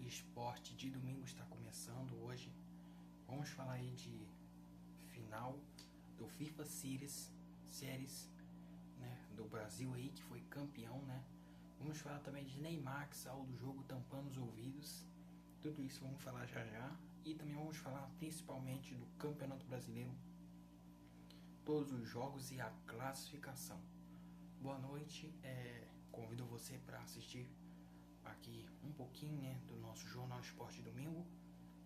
Esporte de domingo está começando hoje. Vamos falar aí de final do FIFA Series, né, do Brasil aí, que foi campeão, né? Vamos falar também de Neymar, que saiu do jogo tampando os ouvidos. Tudo isso vamos falar já já. E também vamos falar principalmente do Campeonato Brasileiro, todos os jogos e a classificação. Boa noite, convido você para assistir aqui um pouquinho, né, do nosso Jornal Esporte Domingo.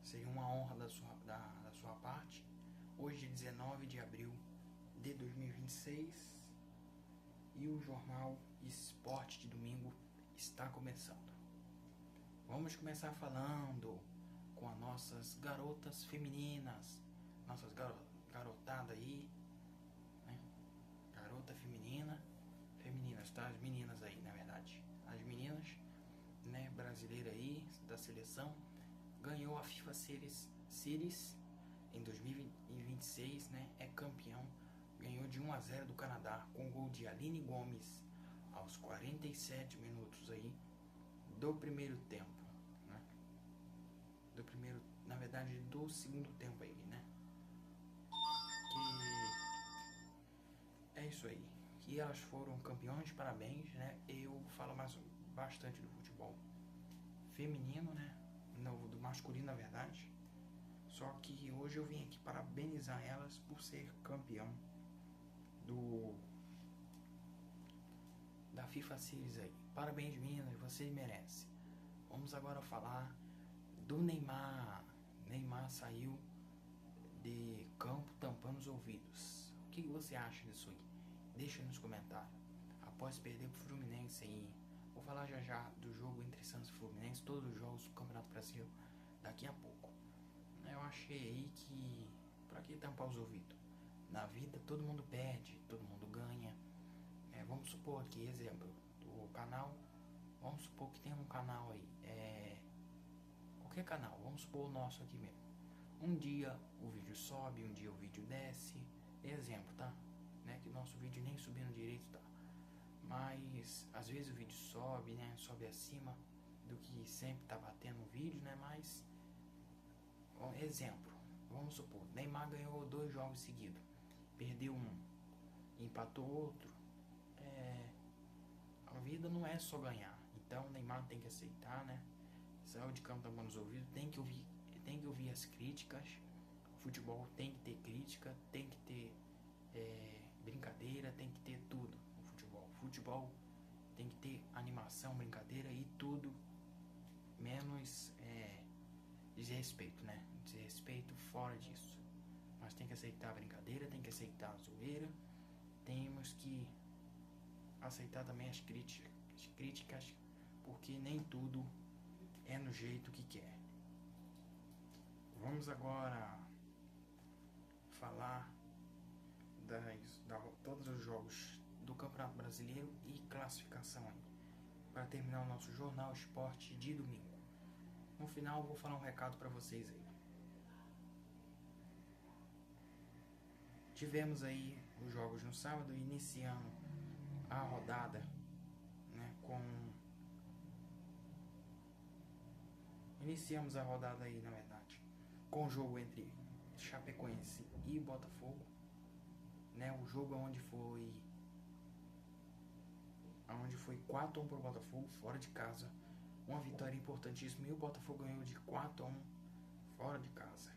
Seria uma honra da sua parte. Hoje é 19 de abril de 2026 e o Jornal Esporte de Domingo está começando. Vamos começar falando com as nossas garotas femininas, nossas garotada aí, né? Garota femininas, tá? As meninas aí, na verdade, as meninas, né, brasileira aí da seleção, ganhou a FIFA Series em 2026, né? É campeão, ganhou de 1-0 do Canadá com gol de Aline Gomes aos 47 minutos aí do primeiro tempo, né? Do segundo tempo aí, né? Que é isso aí. Que elas foram campeões, parabéns, né? Eu falo bastante do futebol feminino, né? Não, do masculino, na verdade. Só que hoje eu vim aqui parabenizar elas por ser campeão da FIFA Series aí. Parabéns, meninas, vocês merecem. Vamos agora falar do Neymar. Neymar saiu de campo tampando os ouvidos. O que você acha disso aí? Deixa nos comentários. Após perder pro Fluminense aí, vou falar já já do jogo entre Santos e Fluminense, todos os jogos do Campeonato Brasileiro daqui a pouco. Eu achei aí que, pra que tampar os ouvidos? Na vida todo mundo perde, todo mundo ganha. Vamos supor aqui, exemplo, do canal, vamos supor que tem um canal aí, qualquer canal, vamos supor o nosso aqui mesmo. Um dia o vídeo sobe, um dia o vídeo desce, exemplo, tá? Né, que o nosso vídeo nem subindo direito tá. Mas às vezes o vídeo sobe, né? Sobe acima do que sempre tá batendo o vídeo, né? Mas, exemplo, vamos supor, Neymar ganhou 2 jogos seguidos, perdeu um, empatou outro. A vida não é só ganhar. Então o Neymar tem que aceitar, né? Saiu de campo tampando os ouvidos, tem que ouvir as críticas. O futebol tem que ter crítica, tem que ter brincadeira, tem que ter tudo no futebol. Futebol tem que ter animação, brincadeira e tudo, menos desrespeito, né? Desrespeito fora disso. Mas tem que aceitar a brincadeira, tem que aceitar a zoeira, temos que aceitar também as críticas, porque nem tudo é no jeito que quer. Vamos agora falar todos os jogos do Campeonato Brasileiro e classificação aí, para terminar o nosso Jornal Esporte de domingo. No final eu vou falar um recado para vocês aí. Tivemos aí os jogos no sábado, iniciando a rodada, né, Iniciamos a rodada aí, na verdade, com o jogo entre Chapecoense e Botafogo, né? O jogo onde foi 4-1 para o Botafogo, fora de casa. Uma vitória importantíssima e o Botafogo ganhou de 4-1 fora de casa.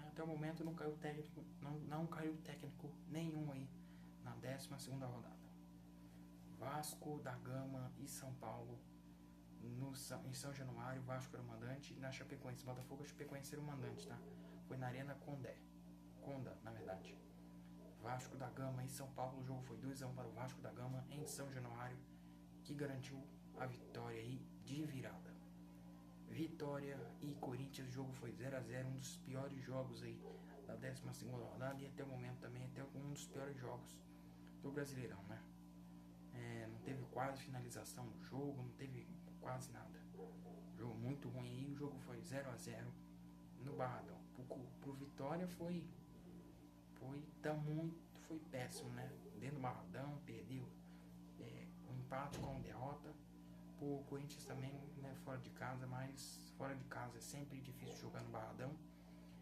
Até o momento não caiu técnico, não caiu técnico nenhum aí na 12ª rodada. Vasco da Gama e São Paulo em São Januário. Vasco era o mandante, na Chapecoense, Botafogo, a Chapecoense era o mandante, tá? Foi na Arena Conda, na verdade. Vasco da Gama e São Paulo, o jogo foi 2-1 para o Vasco da Gama em São Januário, que garantiu a vitória aí de virada. Vitória e Corinthians, o jogo foi 0-0, um dos piores jogos aí da 12ª rodada e até o momento também até um dos piores jogos do Brasileirão, né? Não teve quase finalização do jogo, não teve quase nada. Jogo muito ruim aí, o jogo foi 0-0 no Barradão. Pro Vitória foi péssimo, né? Dentro do Barradão, perdeu um empate com derrota O Corinthians também, né, fora de casa, mas fora de casa é sempre difícil jogar no Barradão.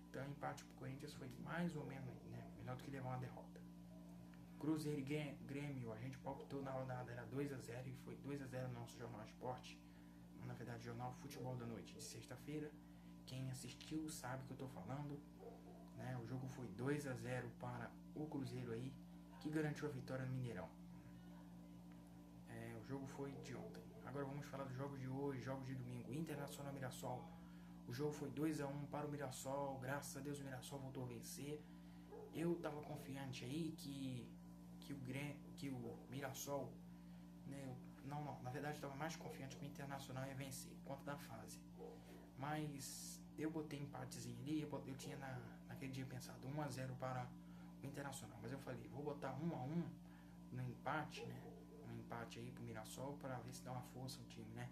Então, empate pro Corinthians foi mais ou menos, né, melhor do que levar uma derrota. Cruzeiro e Grêmio, a gente palpitou na rodada, era 2-0 e foi 2-0 no nosso Jornal Esporte. Na verdade, Jornal Futebol da Noite de sexta-feira. Quem assistiu sabe o que eu tô falando, né? O jogo foi 2-0 para o Cruzeiro aí, que garantiu a vitória no Mineirão. O jogo foi de ontem. Agora vamos falar dos jogos de hoje, jogos de domingo. Internacional Mirassol. O jogo foi 2-1 para o Mirassol. Graças a Deus o Mirassol voltou a vencer. Eu tava confiante aí que o Mirassol, né? Não, na verdade eu tava mais confiante que o Internacional ia vencer, conta da fase. Mas eu botei empatezinho ali, eu tinha naquele dia pensado 1-0 para o Internacional. Mas eu falei, vou botar 1-1 no empate, né? Um empate aí pro Mirassol para ver se dá uma força no time, né?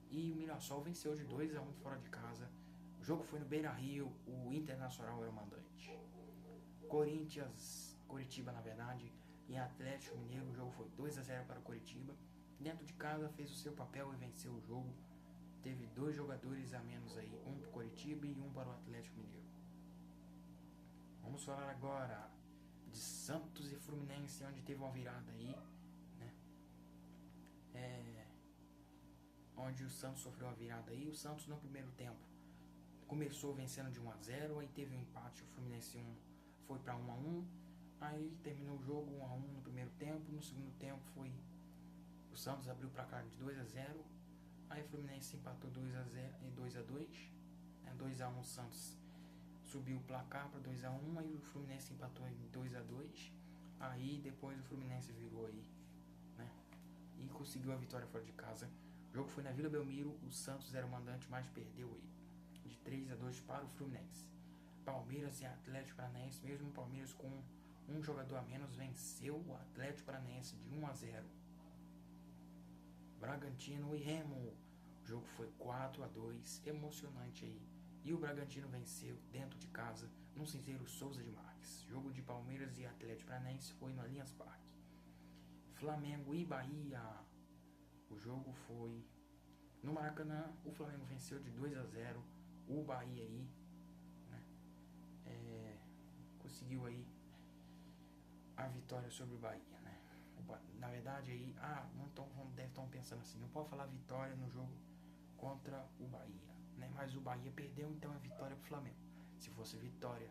E o Mirassol venceu de 2-1 fora de casa. O jogo foi no Beira-Rio, o Internacional era o mandante. Coritiba, na verdade, e Atlético Mineiro, o jogo foi 2-0 para o Coritiba. Dentro de casa fez o seu papel e venceu o jogo. Teve 2 jogadores a menos aí, um para o Coritiba e um para o Atlético Mineiro. Vamos falar agora de Santos e Fluminense, onde teve uma virada aí, né? Onde o Santos sofreu uma virada aí. O Santos no primeiro tempo começou vencendo de 1-0, aí teve um empate, o Fluminense foi para 1-1, aí terminou o jogo 1-1 no primeiro tempo. No segundo tempo o Santos abriu o placar de 2-0, aí o Fluminense empatou 2-2, né? 2-1 o Santos subiu o placar para 2-1, aí o Fluminense empatou em 2-2, aí depois o Fluminense virou aí, né? E conseguiu a vitória fora de casa. O jogo foi na Vila Belmiro, o Santos era o mandante, mas perdeu aí de 3-2 para o Fluminense. Palmeiras e Atlético Paranaense, mesmo o Palmeiras com um jogador a menos, venceu o Atlético Paranaense de 1-0. Bragantino e Remo, o jogo foi 4-2, emocionante aí. E o Bragantino venceu dentro de casa, no Cinzeiro Souza de Marques. Jogo de Palmeiras e Atlético Paranaense foi no Allianz Parque. Flamengo e Bahia, o jogo foi no Maracanã. O Flamengo venceu de 2-0. O Bahia aí, né, conseguiu aí a vitória sobre o Bahia, né? Na verdade aí, deve estar pensando assim, não pode falar vitória no jogo contra o Bahia, né? Mas o Bahia perdeu, então é vitória pro Flamengo. Se fosse vitória,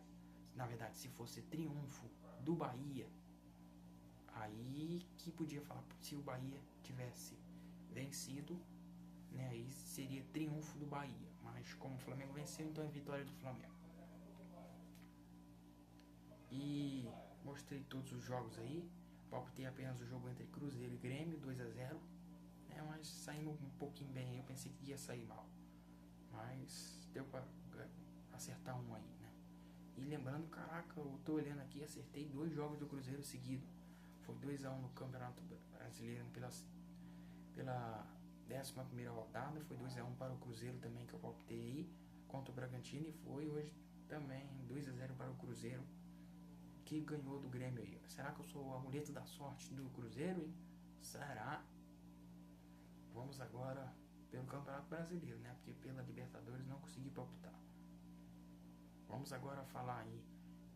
na verdade, se fosse triunfo do Bahia, aí que podia falar, se o Bahia tivesse vencido, né, aí seria triunfo do Bahia. Mas como o Flamengo venceu, então é vitória do Flamengo. E mostrei todos os jogos aí. Palpitei apenas o jogo entre Cruzeiro e Grêmio, 2-0, né, mas saímos um pouquinho bem. Eu pensei que ia sair mal, mas deu pra acertar um aí, né? E lembrando, caraca, eu tô olhando aqui, acertei 2 jogos do Cruzeiro seguido. Foi 2-1 no Campeonato Brasileiro pela 11ª rodada. Foi 2-1 para o Cruzeiro também, que eu palpitei aí, contra o Bragantino. E foi hoje também 2-0 para o Cruzeiro, que ganhou do Grêmio aí. Será que eu sou o amuleto da sorte do Cruzeiro, hein? Será? Vamos agora pelo Campeonato Brasileiro, né? Porque pela Libertadores não consegui palpitar. Vamos agora falar aí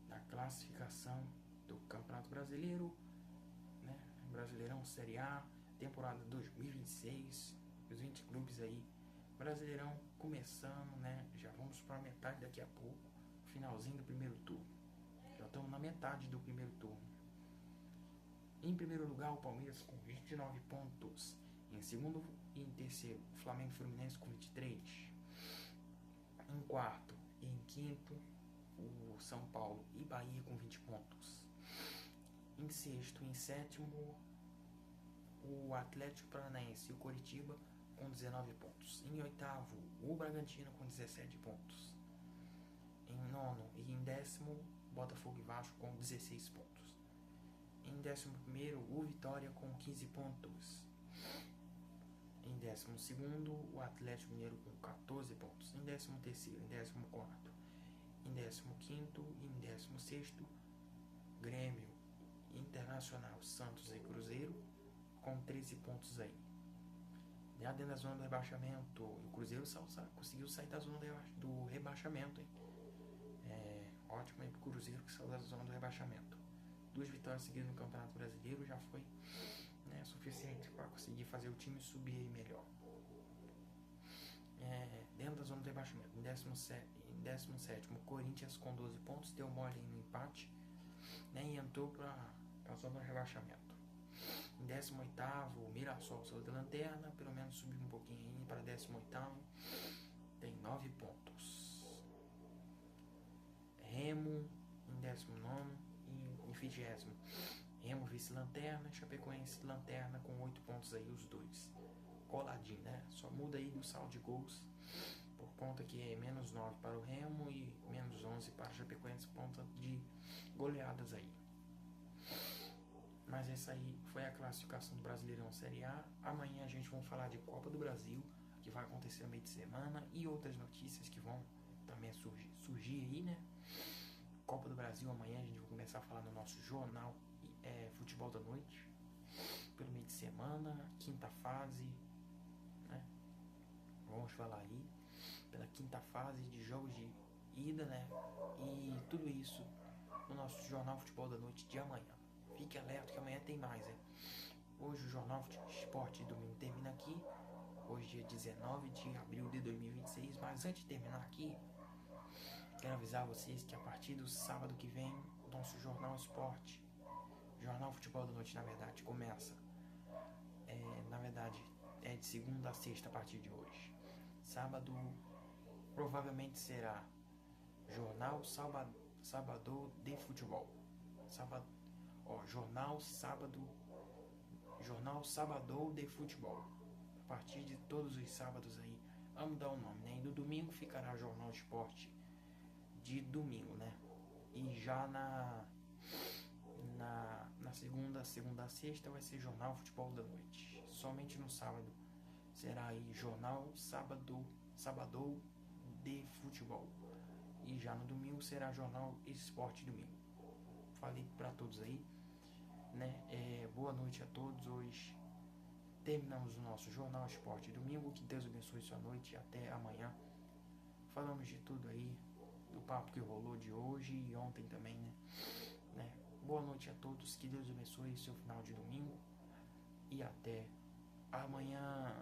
da classificação do Campeonato Brasileiro, né? Brasileirão Série A, temporada 2026, os 20 clubes aí. Brasileirão começando, né? Já vamos para a metade daqui a pouco, finalzinho do primeiro turno. Já estamos na metade do primeiro turno. Em primeiro lugar, o Palmeiras com 29 pontos. Em segundo e em terceiro, Flamengo e Fluminense com 23. Em quarto e em quinto, o São Paulo e Bahia com 20 pontos. Em sexto e em sétimo, o Atlético Paranaense e o Coritiba com 19 pontos. Em oitavo, o Bragantino com 17 pontos. Em nono e em décimo, Botafogo e Vasco com 16 pontos. Em 11º, o Vitória com 15 pontos. Em 12º, o Atlético Mineiro com 14 pontos. Em 13º, em 14º, em 15º e em 16º, Grêmio, Internacional, Santos e Cruzeiro com 13 pontos aí. Já dentro da zona do rebaixamento, o Cruzeiro conseguiu sair da zona do rebaixamento, hein? Ótimo aí pro Cruzeiro que saiu da zona do rebaixamento. 2 vitórias seguidas no Campeonato Brasileiro já foi, né, suficiente para conseguir fazer o time subir aí melhor. Dentro da zona do rebaixamento, em 17º, Corinthians com 12 pontos, deu mole no empate, né, e entrou para a zona do rebaixamento. Em 18º, Mirassol saiu da lanterna, pelo menos subiu um pouquinho aí para 18º, tem 9 pontos. Remo em 19º e em 20º. Remo vice-lanterna, Chapecoense lanterna com 8 pontos aí os dois. Coladinho, né? Só muda aí do saldo de gols, por conta que é menos 9 para o Remo e menos 11 para o Chapecoense, ponta de goleadas aí. Mas essa aí foi a classificação do Brasileirão Série A. Amanhã a gente vai falar de Copa do Brasil, que vai acontecer no meio de semana, e outras notícias que vão também surgir aí, né? Copa do Brasil, amanhã a gente vai começar a falar no nosso jornal Futebol da Noite, pelo meio de semana, quinta fase, né? Vamos falar aí pela quinta fase de jogos de ida, né? E tudo isso no nosso jornal Futebol da Noite de amanhã. Fique alerta que amanhã tem mais, hein? Hoje o Jornal Esporte de Domingo termina aqui. Hoje dia 19 de abril de 2026. Mas antes de terminar aqui, quero avisar vocês que a partir do sábado que vem, o nosso Jornal Esporte, Jornal Futebol da Noite, na verdade, começa. Na verdade, é de segunda a sexta a partir de hoje. Sábado provavelmente será Jornal Sábado de Futebol. Jornal Sábado de Futebol. A partir de todos os sábados aí, vamos dar o nome, né? E no domingo ficará Jornal Esporte de domingo, né? E já na segunda a sexta vai ser Jornal Futebol da Noite. Somente no sábado será aí Jornal Sábado de Futebol. E já no domingo será Jornal Esporte Domingo. Falei para todos aí, né? Boa noite a todos. Hoje terminamos o nosso Jornal Esporte Domingo. Que Deus abençoe sua noite e até amanhã. Falamos de tudo aí, do papo que rolou de hoje e ontem também, né? Boa noite a todos. Que Deus abençoe seu final de domingo e até amanhã.